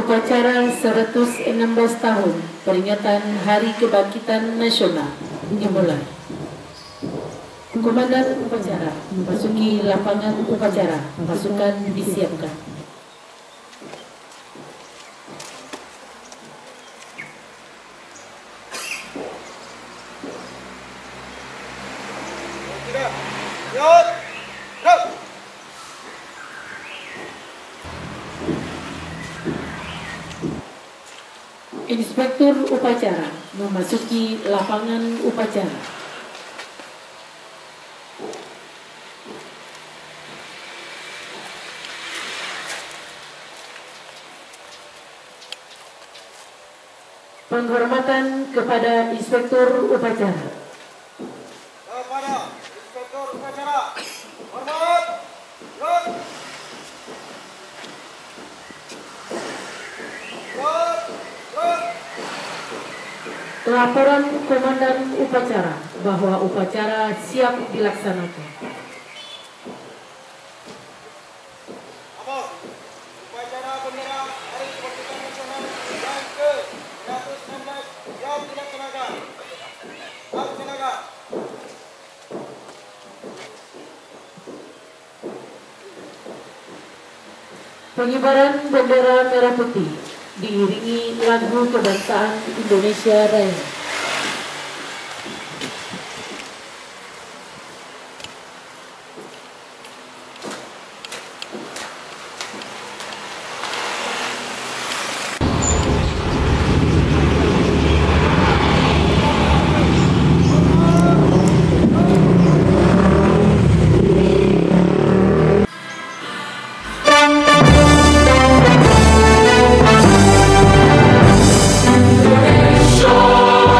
Upacara 116 tahun peringatan Hari Kebangkitan Nasional dimulai. Komandan upacara memasuki lapangan upacara, pasukan disiapkan. Inspektur upacara memasuki lapangan upacara. Penghormatan kepada Inspektur upacara. Kepada Inspektur upacara, hormat, gerak. Laporan Komandan upacara bahwa upacara siap dilaksanakan. Upacara bendera Hari Kebangkitan Nasional yang ke-116 siap dilaksanakan. Laksanakan. Pengibaran bendera merah putih diiringi lagu kebangsaan Indonesia Raya. Indonesia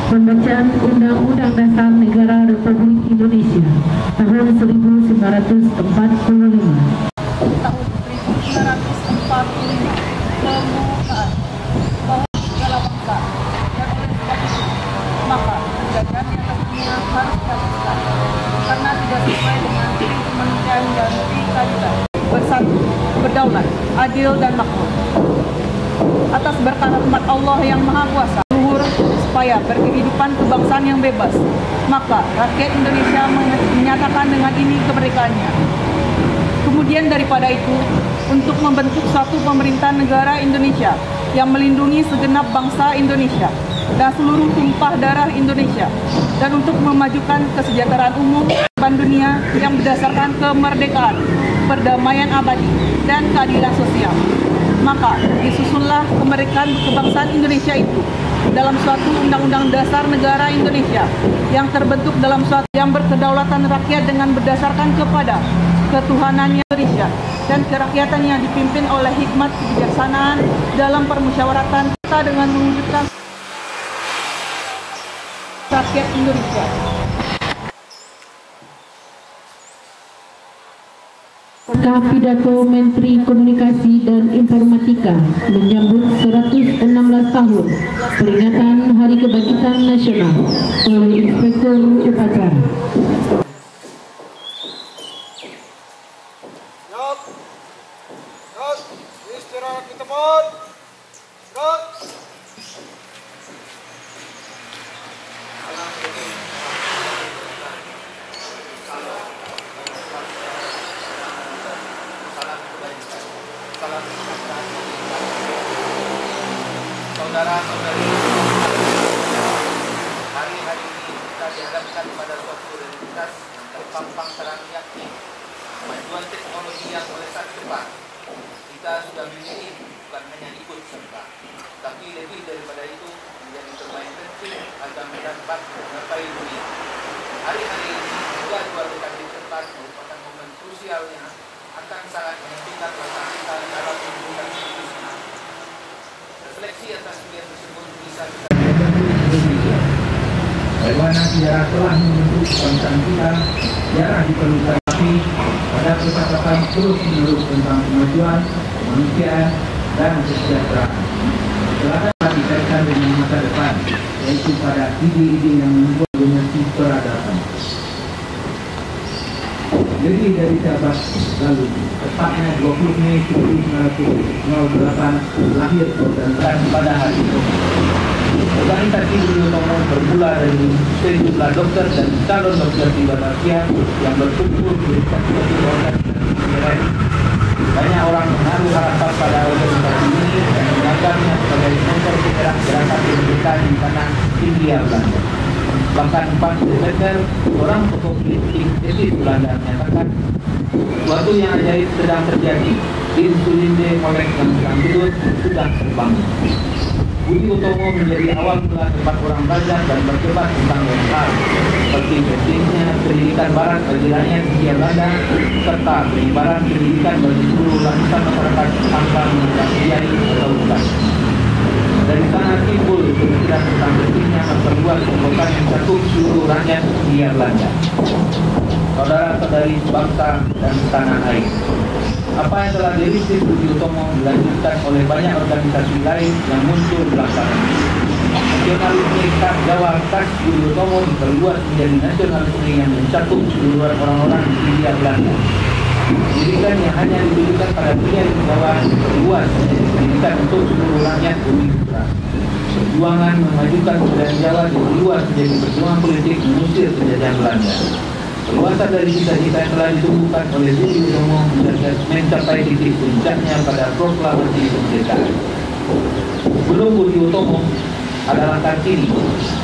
Pembacaan Undang-Undang Dasar Negara Republik Indonesia tahun 1945. Tahun 1945 pembukaan bahwa segala bangsa dan oleh sebab itu maka penjajahan di atas dunia harus dihapuskan karena tidak sesuai dengan kemanusiaan dan keadilan. Bersatu, berdaulat, adil dan makmur. Atas berkat rahmat Allah yang Maha Kuasa, luhur supaya berkehidupan kebangsaan yang bebas, maka rakyat Indonesia menyatakan dengan ini kemerdekaannya. Kemudian daripada itu, untuk membentuk suatu pemerintahan negara Indonesia yang melindungi segenap bangsa Indonesia dan seluruh tumpah darah Indonesia, dan untuk memajukan kesejahteraan umum dan dunia yang berdasarkan kemerdekaan, perdamaian abadi, dan keadilan sosial. Maka disusunlah kemerdekaan kebangsaan Indonesia itu dalam suatu Undang-Undang Dasar Negara Indonesia yang terbentuk dalam suatu yang berkedaulatan rakyat dengan berdasarkan kepada ketuhanannya Indonesia dan kerakyatannya dipimpin oleh hikmat kebijaksanaan dalam permusyawaratan serta dengan mewujudkan rakyat Indonesia. Pidato Menteri Komunikasi dan Informatika menyambut 116 tahun peringatan Hari Kebangkitan Nasional oleh Inspektur Upacara. Istirahat di tempat. Saudara-saudari, hari-hari ini kita dihadapkan pada suatu realitas yang terpampang terang yakin kemajuan teknologi yang melesat cepat. Kita sudah memilih bukan hanya ikut serta, tapi lebih daripada itu menjadi bermain penting agar mendapat mencapai dunia. Hari-hari ini juga dua dekade cepat merupakan momen krusial yang akan sangat menentukan langkah kita dalam mewujudkan Indonesia. Refleksi atas pilihan tersebut bisa kita bagaimana sejarah telah membentuk kebangsaan kita, sejarah diperlukan tapi pada percakapan terus-menerus tentang kemajuan, kemanusiaan, dan kesejahteraan. Telah dikaitkan dengan masa depan, yaitu pada ide-ide yang membuat dimensi peradaban. Lebih dari 13 lalu, tepatnya 20 Mei 1908, lahir dan pada hari itu. Organisasi Budi Utomo bermula dari sejumlah dokter dan calon dokter di Batavia yang berkumpul di satu organisasi. Banyak orang menaruh harapan pada organisasi ini dan menganggapnya sebagai motor penggerak gerakan kemerdekaan di tanah Hindia Belanda. Bahkan 4 Desember, orang tokoh politik elit Belanda menyatakan suatu yang ajaib sedang terjadi. Insulinde kolek yang sedang tidur sudah terbangun. Budi Utomo menjadi awal mula tempat orang belajar dan berdebat tentang banyak hal, seperti pentingnya pendidikan barat bagi rakyat Hindia Belanda serta penyebaran pendidikan bagi seluruh lapisan masyarakat tanpa mengenal kiai atau bukan. Dari sana timbul pemikiran tentang pentingnya memperluas kelompok yang mencakup seluruh rakyat Hindia Belanda. Saudara-saudari bangsa dan tanah air, apa yang telah dirintis Budi Utomo dilanjutkan oleh banyak organisasi lain yang muncul belakangan. Nasionalisme khas Jawa khas Budi Utomo diperluas menjadi nasionalisme yang mencakup seluruh orang-orang di Hindia Belanda. Pendidikan yang hanya ditujukan pada pilihan Jawa diperluas menjadi pendidikan untuk seluruh rakyat bumi putra. Perjuangan memajukan kebudayaan Jawa diperluas menjadi perjuangan politik mengusir penjajahan Belanda. Perluasan dari cita-cita yang telah ditumbuhkan oleh Budi Utomo mencapai titik puncaknya pada proklamasi kemerdekaan. Sebelum Budi Utomo adalah Kartini,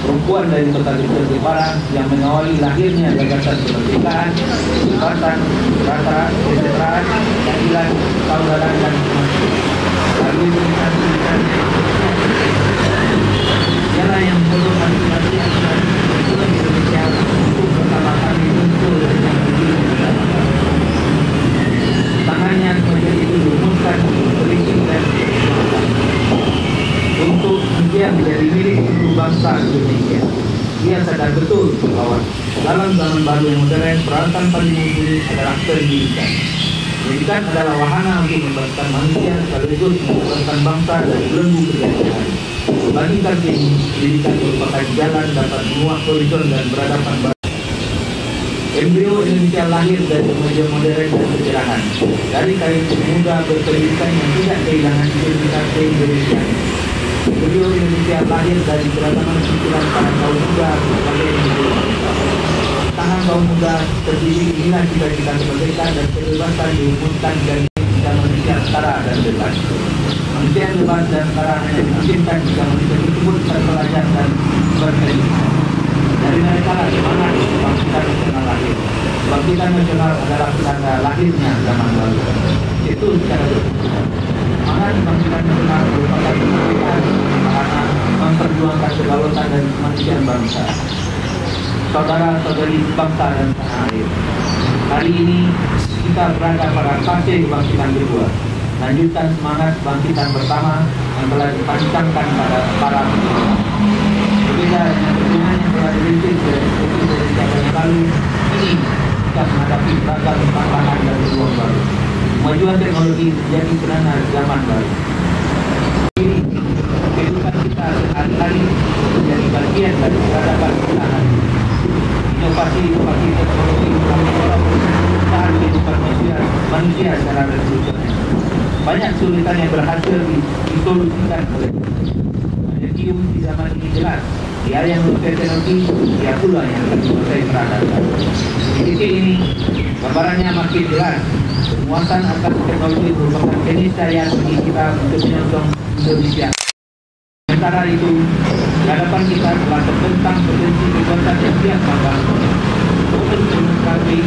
perempuan dari kota Jepang Jepara yang mengawali lahirnya gagasan kemerdekaan, kebebasan, kesejahteraan, keadilan, persaudaraan dan kemanusiaan. Lalu ialah yang perlu masing-masing Indonesia untuk pertama kali muncul dengan berdiri bersama. Tangannya menjadi dirumuskan politik dan untuk kemudian menjadi milik seluruh bangsa Indonesia. Dia sadar betul bahwa dalam zaman baru yang modern, peralatan paling mumpuni adalah pendidikan. Pendidikan adalah wahana untuk membangkitkan manusia sekaligus membangkitkan bangsa dari belenggu kejahatan. Bagi kami, pendidikan merupakan jalan dapat menguak horizon dan berhadapan baru. Embrio Indonesia lahir dari media modern dan kecerahan, dari kaum pemuda berpendidikan yang tidak kehilangan identitas Indonesia. Embrio Indonesia lahir dari keragaman pikiran para kaum muda sebagai individu. Tangan kaum muda terdidik inilah cita-cita kemerdekaan dan kebebasan diumumkan dari kita manusia setara dan bebas. Manusia bebas dan setara hanya dimungkinkan jika manusia tersebut terpelajar dan berpendidikan. Dari mereka lah semangat kebangkitan nasional lahir. Kebangkitan nasional adalah tanda lahirnya zaman baru. Itu secara berikutnya. Semangat kebangkitan nasional merupakan kemerdekaan karena memperjuangkan kedaulatan dan kemanusiaan bangsa. Saudara-saudari bangsa dan tanah air. Hari ini kita berada pada fase kebangkitan kedua. Lanjutan semangat kebangkitan pertama yang telah dipancangkan pada para pejuang. Berbeda dengan perjuangan yang telah dirintis dari tahun yang lalu, ini kita menghadapi beragam tantangan dan peluang baru. Kemajuan teknologi menjadi penanda zaman baru. Ini kehidupan kita sehari-hari menjadi bagian dari peradaban kita hari ini. Inovasi teknologi mendorong perubahan kehidupan manusia secara revolusioner. Banyak kesulitan yang berhasil disolusikan oleh Kium di zaman ini jelas. Dia yang menguasai teknologi, dia pula yang akan menguasai peradaban. Di titik ini, gambarannya makin jelas. Penguasaan atas teknologi merupakan keniscayaan bagi kita untuk menyongsong Indonesia. Sementara itu, hadapan kita telah terbentang potensi kekuatan yang siap membangun. Fokus demografi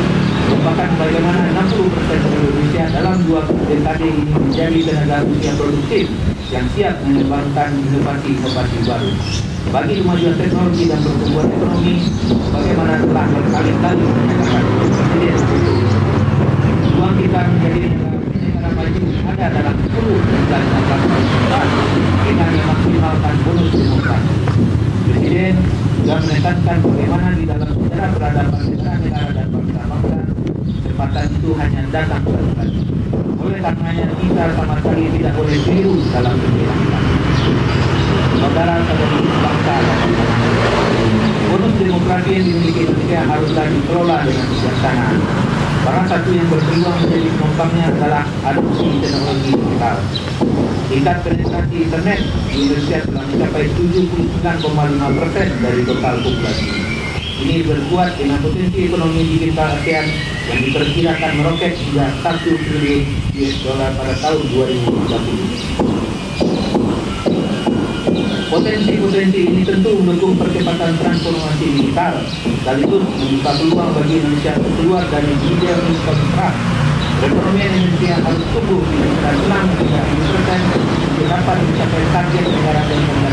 merupakan bagaimana 60% Indonesia dalam 2 dekade ini menjadi tenaga usia produktif yang siap mengembangkan inovasi-inovasi baru. Bagi kemajuan teknologi dan pertumbuhan ekonomi, bagaimana telah berkali-kali menyatakan Presiden peluang kita menjadi negara maju ada dalam 10 dan 18 tahun dengan memaksimalkan bonus demokrasi. Presiden juga menekankan bagaimana di dalam sejarah peradaban negara-negara dan bangsa-bangsa kesempatan itu hanya datang sekali. Oleh karenanya kita sama sekali tidak boleh keliru dalam pemilihan kita. Saudara-saudari bangsa dan bangsa. Bonus demokrasi yang dimiliki Indonesia haruslah dikelola dengan bijaksana. Salah satu yang berpeluang menjadi penumpangnya adalah adopsi teknologi digital. Tingkat penetrasi internet di Indonesia telah mencapai 79,5% dari total populasi. Ini berkuat dengan potensi ekonomi digital ASEAN yang diperkirakan meroket hingga 1 triliun US$ pada tahun 2030. Potensi-potensi ini tentu mendukung percepatan transformasi digital, sekaligus membuka peluang bagi Indonesia keluar dari digital perang. Perekonomian Indonesia harus tumbuh di sekitar 6-7% dapat mencapai target negara dengan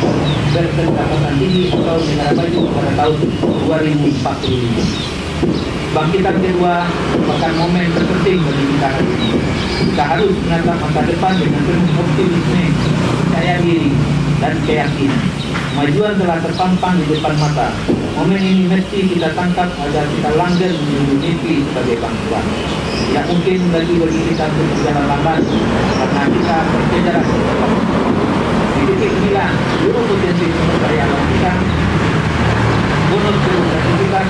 berpendapatan tinggi atau negara maju pada tahun 2045. Bangkitan kedua merupakan momen terpenting bagi kita hari ini. Kita harus menatap masa depan dengan penuh optimisme, percaya diri, dan keyakinan. Kemajuan telah terpampang di depan mata. Momen ini mesti kita tangkap agar kita langgeng menuju mimpi sebagai bangsa. Tidak mungkin lagi bagi kita untuk berjalan lambat karena kita berkejaran bersama. Di titik inilah seluruh potensi sumber daya alam kita, bonus demokrasi kita,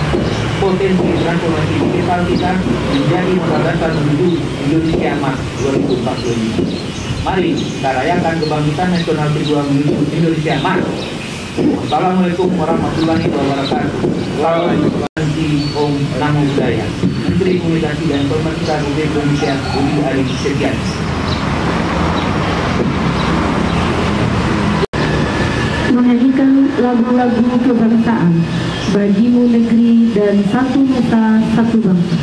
potensi transformasi digital kita menjadi modal dasar menuju Indonesia Emas 2045. Mari kita rayakan kebangkitan nasional kedua menuju Indonesia Emas. Assalamualaikum warahmatullahi wabarakatuh. Om Namo Buddhaya. Menteri Komunikasi dan Informatika Republik Indonesia Budi Ari Setiadi. Menyanyikan lagu-lagu kebangsaan, Bagimu Negeri dan Satu Nusa Satu Bangsa.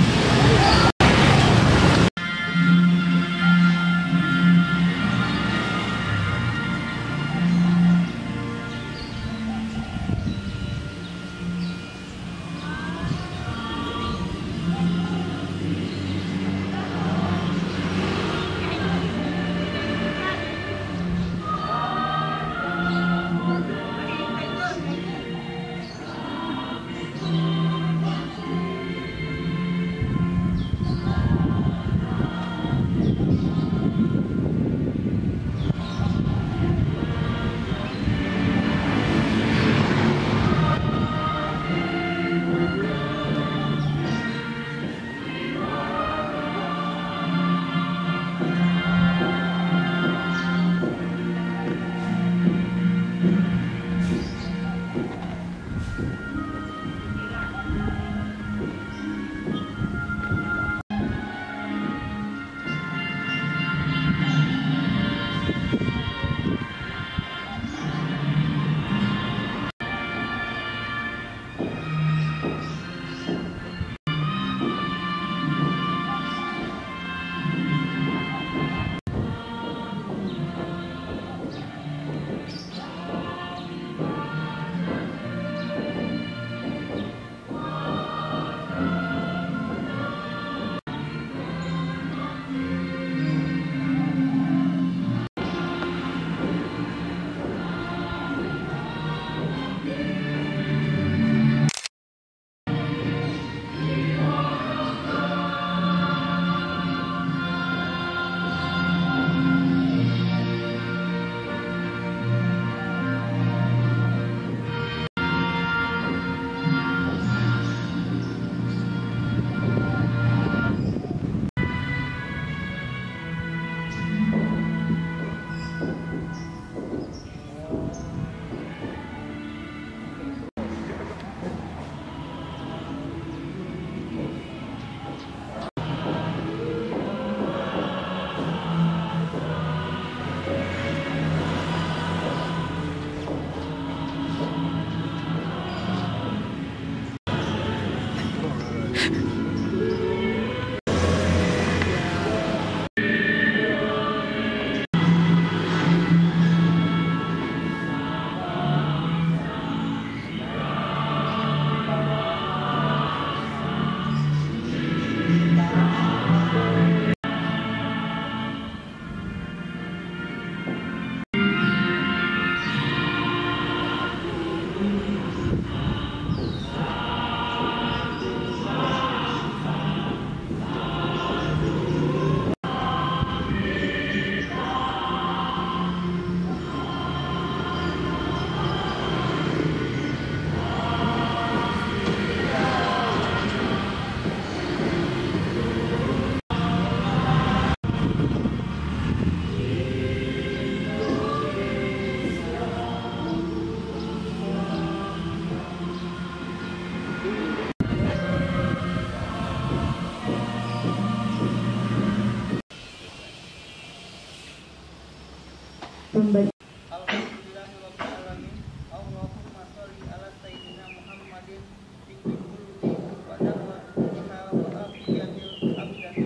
Pembaca Alhamdulillahirrahmanirrahim. Allahumma sholli ala sayyidina Muhammadin Fikri kulli wa dawatiha wa afiyatil abdan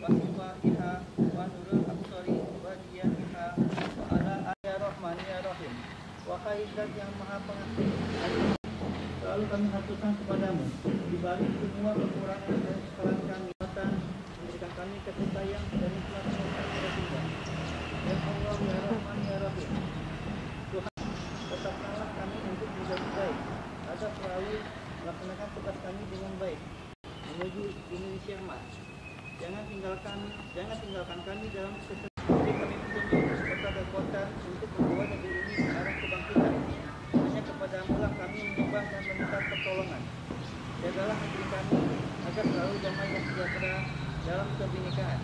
wa sifatiha wa nurul absari wa diyatiha wa ala ya rahman ya rahim. Wahai Zat yang maha pengasih, selalu kami haturkan kepadamu di balik semua kekurangan dan kesalahan kami, memberikan kami kasih sayang dan nikmat-Mu kepada kita. Ya Allah, ya Rahman, ya Rahim. Tuhan, tetapkanlah kami untuk menjadi baik, agar selalu melaksanakan tugas kami dengan baik menuju Indonesia emas. Jangan tinggalkan kami dalam kesesatan. Beri kami petunjuk serta kekuatan untuk membawa negeri ini ke arah kebangkitan. Hanya kepadamu lah kami menyembah dan meminta pertolongan. Jagalah negeri kami agar selalu damai dan sejahtera dalam kebinekaan.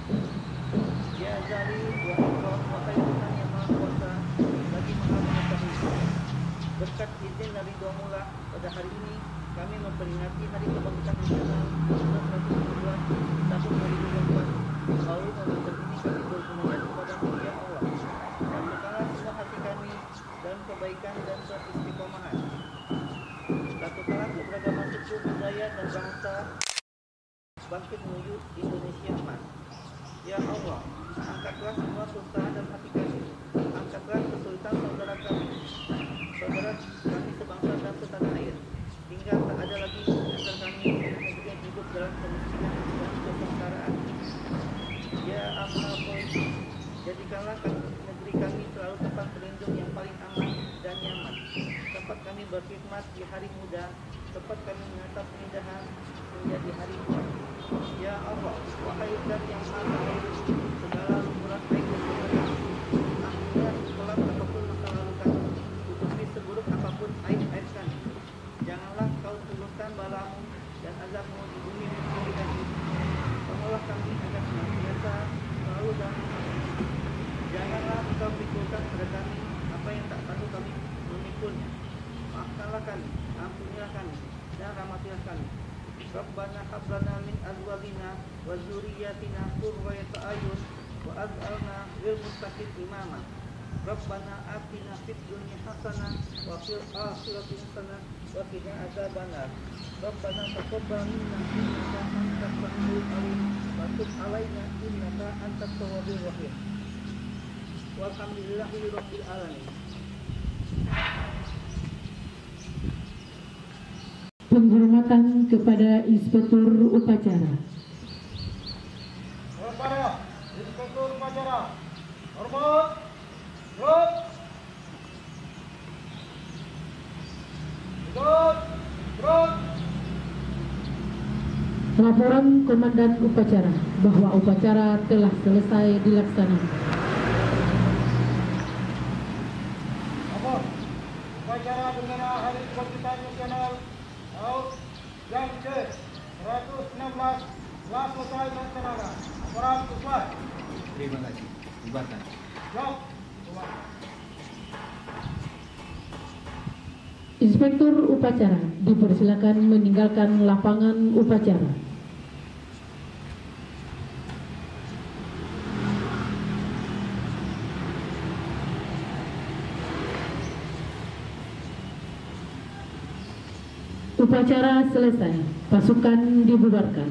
Ya Zali wa Allah, wahai Tuhan yang Maha Kuasa lagi Maha Mengetahui. Berkat izin dari Doa-Mu lah pada hari ini kami memperingati Hari Kebangkitan Nasional 1917 tahun 2024. Lalu momentum ini kami bermunajat kepada-Mu ya Allah. Dan bukalah semua hati kami dalam kebaikan dan keistiqomahan. Lakukanlah keberagaman suku, budaya dan bangsa bangkit menuju Indonesia emas. Ya Allah, angkatlah semua susah dan hati kami. Angkatlah kesulitan saudara kami sebangsa dan setanah air. Hingga tak ada lagi antara kami dan negeri yang hidup dalam kemiskinan dan kesengsaraan. Ya Amanah, jadikanlah negeri kami selalu tempat berlindung yang paling aman dan nyaman. Tempat kami berkhidmat di hari muda, tempat kami menatap keindahan menjadi hari tua. Ya Allah, wahai Zat yang Maha Pengatur segala lumuran baik dan buruk, ampunilah kelak apapun masa lalu kami, tutupi seburuk apapun aib-aib kami. Janganlah Kau turunkan bala-Mu dan azab-Mu di bumi mencuri kami. Tolonglah kami agar senantiasa selalu dalam iman. Janganlah Kau pikulkan pada kami apa yang tak patut kami memikulnya. Maafkanlah kami ampunilah kami dan rahmatilah kami. Rabbana hab lana min azwajina wa dzurriyyatina qurrata a'yun wa ij'alna lil muttaqina imama. Rabbana atina fid dunya hasanah wa fil akhirati hasanah wa qina adzabannar. Rabbana taqabbal minna innaka antas samiul alim wa tub 'alaina innaka antat tawwabur rahim. Walhamdulillahi rabbil alamin. Penghormatan kepada Inspektur Upacara. Para Inspektur Upacara, hormat, gerak, gerak, gerak. Laporan Komandan Upacara bahwa upacara telah selesai dilaksanakan. Lapor, upacara bendera Hari Kebangkitan Nasional tahun yang ke-116 telah selesai dilaksanakan. Laporan Pusat. Terima kasih. Bubarkan. Jawab. Inspektur Upacara dipersilakan meninggalkan lapangan upacara. Upacara selesai, pasukan dibubarkan.